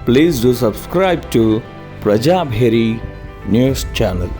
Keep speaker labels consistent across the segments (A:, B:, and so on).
A: Please do subscribe to Prajabheri News Channel.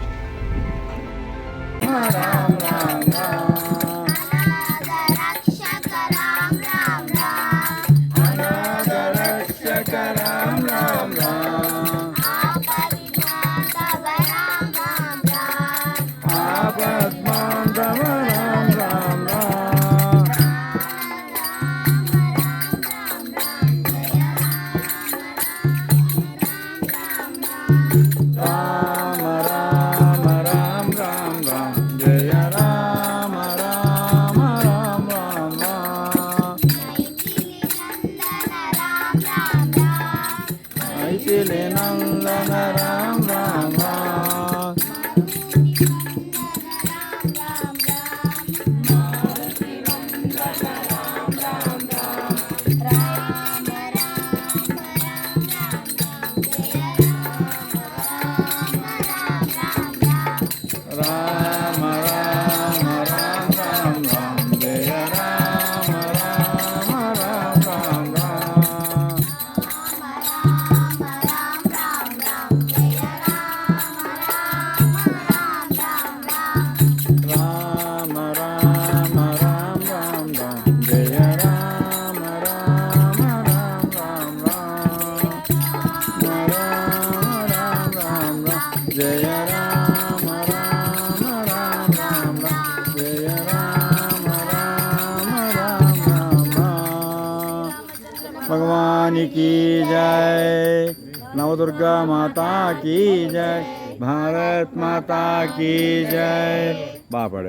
B: भगवान की जय, नवदुर्गा माता की जय, भारत माता की जय। बापड़